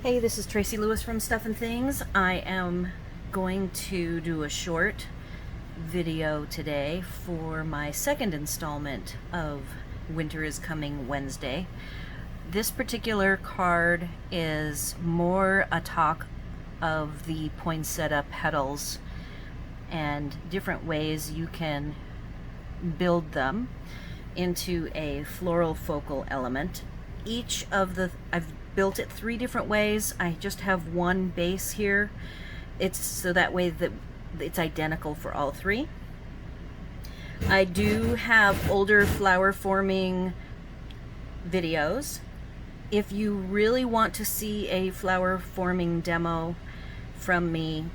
Hey, this is Tracy Lewis from Stuff and Things. I am going to do a short video today for my second installment of Winter is Coming Wednesday. This particular card is more a talk of the Poinsettia Petals and different ways you can build them into a floral focal element. I've built it 3 different ways. I just have one base here. It's so that way that it's identical for all 3. I do have older flower forming videos. If you really want to see a flower forming demo from me,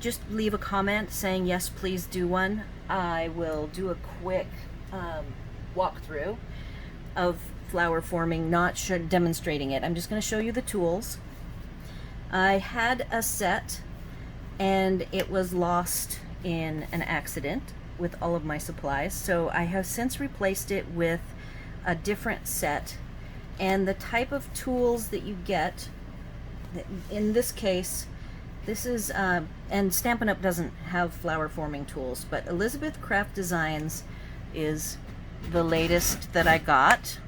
just leave a comment saying yes, please do one. I will do a quick walkthrough of flower forming, not demonstrating it. I'm just going to show you the tools. I had a set and it was lost in an accident with all of my supplies, so I have since replaced it with a different set. And the type of tools that you get, in this case, this is, and Stampin' Up! Doesn't have flower forming tools, but Elizabeth Craft Designs is the latest that I got.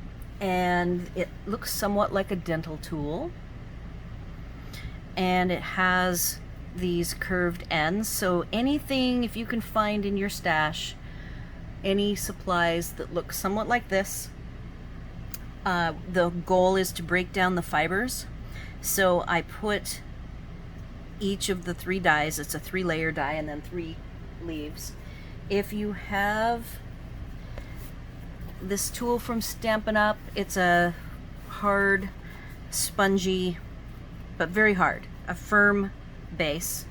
And it looks somewhat like a dental tool, and it has these curved ends, so anything, if you can find in your stash any supplies that look somewhat like this, the goal is to break down the fibers. So I put each of the 3 dies, it's a 3-layer die and then 3 leaves. If you have this tool from Stampin' Up, it's a hard, spongy, but very hard, a firm base.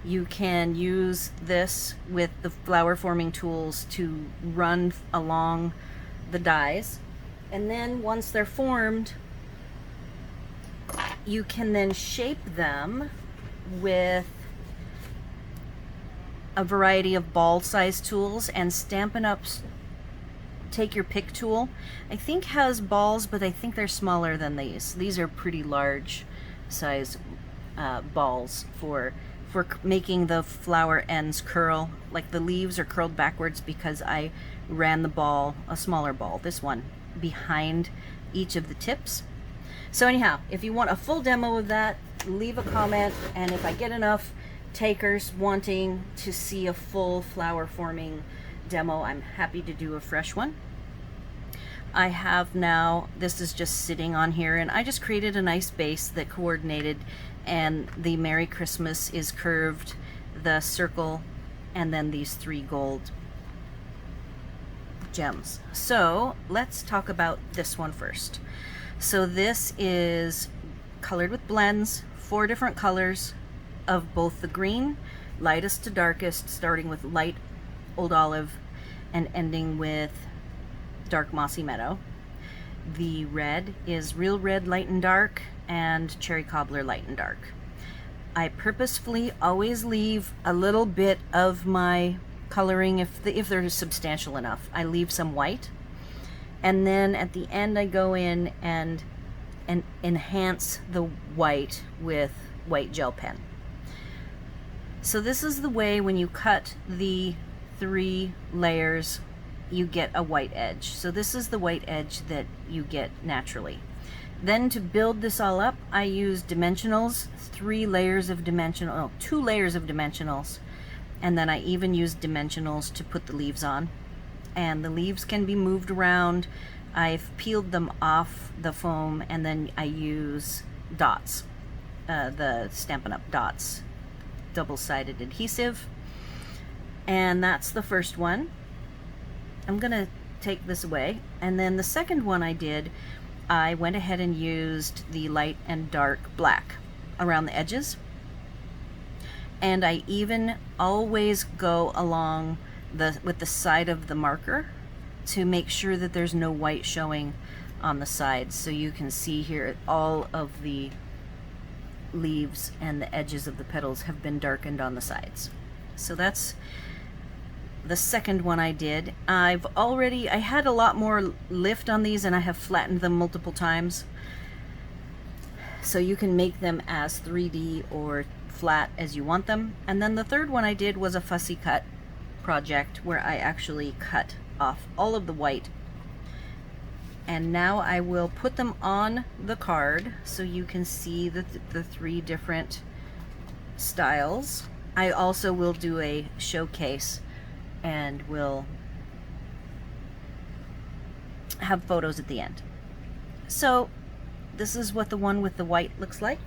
You can use this with the flower forming tools to run along the dies, and then once they're formed, you can then shape them with a variety of ball-sized tools. And Stampin' Up's Take Your Pick tool, I think, has balls, but I think they're smaller than these. These are pretty large size balls for making the flower ends curl. Like the leaves are curled backwards because I ran the ball, a smaller ball, this one, behind each of the tips. So anyhow, if you want a full demo of that, leave a comment, and if I get enough takers wanting to see a full flower forming demo, I'm happy to do a fresh one. I have now, this is just sitting on here, and I just created a nice base that coordinated, and the Merry Christmas is curved, the circle, and then these 3 gold gems. So let's talk about this one first. So this is colored with blends, 4 different colors of both the green, lightest to darkest, starting with light old olive and ending with dark mossy meadow. The red is real red light and dark, and cherry cobbler light and dark. I purposefully always leave a little bit of my coloring, if they're substantial enough. I leave some white, and then at the end I go in and enhance the white with white gel pen. So this is the way, when you cut the 3 layers, you get a white edge. So this is the white edge that you get naturally. Then to build this all up, I use dimensionals, 2 layers of dimensionals, and then I even use dimensionals to put the leaves on. And the leaves can be moved around. I've peeled them off the foam, and then I use dots, the Stampin' Up! Dots, double-sided adhesive. And that's the first one. I'm gonna take this away, and then the second one I went ahead and used the light and dark black around the edges, and I even always go along with the side of the marker to make sure that there's no white showing on the sides. So you can see here all of the leaves and the edges of the petals have been darkened on the sides. So that's the second one I did. I had a lot more lift on these, and I have flattened them multiple times. So you can make them as 3D or flat as you want them. And then the third one I did was a fussy cut project where I actually cut off all of the white. And now I will put them on the card so you can see the three different styles. I also will do a showcase and will have photos at the end. So this is what the one with the white looks like.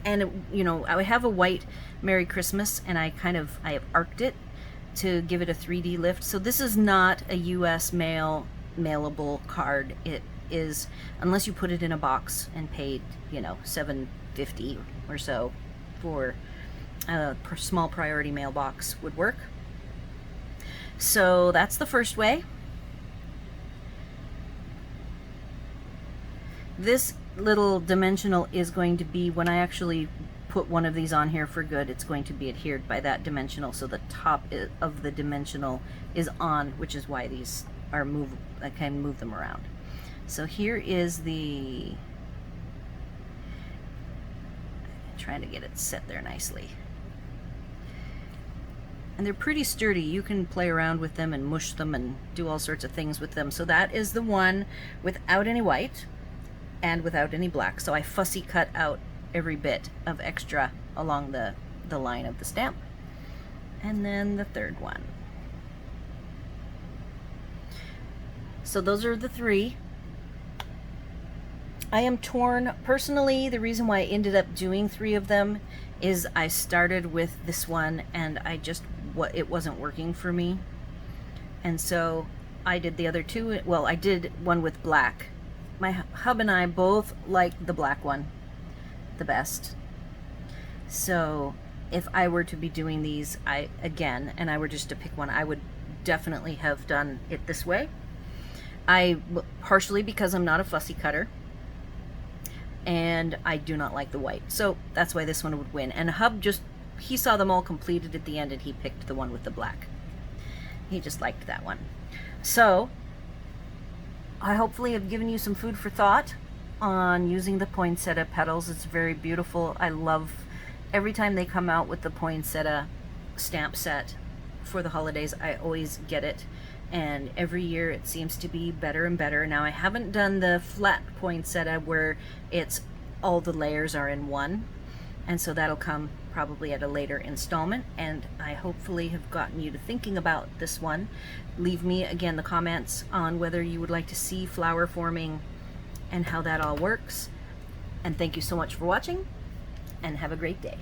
And it, you know, I have a white Merry Christmas, and I have arced it to give it a 3D lift. So this is not a US mailable card. It is, unless you put it in a box and paid, you know, $7.50 or so for a small priority mailbox would work. So that's the first way. This little dimensional is going to be, when I actually put one of these on here for good, it's going to be adhered by that dimensional, so the top of the dimensional is on, which is why these are movable. I can move them around. So here is the, trying to get it set there nicely. And they're pretty sturdy. You can play around with them and mush them and do all sorts of things with them. So that is the one without any white and without any black. So I fussy cut out every bit of extra along the line of the stamp. And then the third one. So those are the three. I am torn. Personally, the reason why I ended up doing three of them is I started with this one and it wasn't working for me. And so I did the other two. Well, I did one with black. My hub and I both like the black one the best. So if I were to be doing these again, and I were just to pick one, I would definitely have done it this way. Partially because I'm not a fussy cutter, and I do not like the white. So that's why this one would win. And Hub he saw them all completed at the end, and he picked the one with the black. He just liked that one. So I hopefully have given you some food for thought on using the Poinsettia Petals. It's very beautiful. I love every time they come out with the Poinsettia stamp set for the holidays. I always get it, and every year it seems to be better and better. Now I haven't done the flat poinsettia where it's all the layers are in one, and so that'll come probably at a later installment, and I hopefully have gotten you to thinking about this one. Leave me again the comments on whether you would like to see flower forming and how that all works. And thank you so much for watching, and have a great day.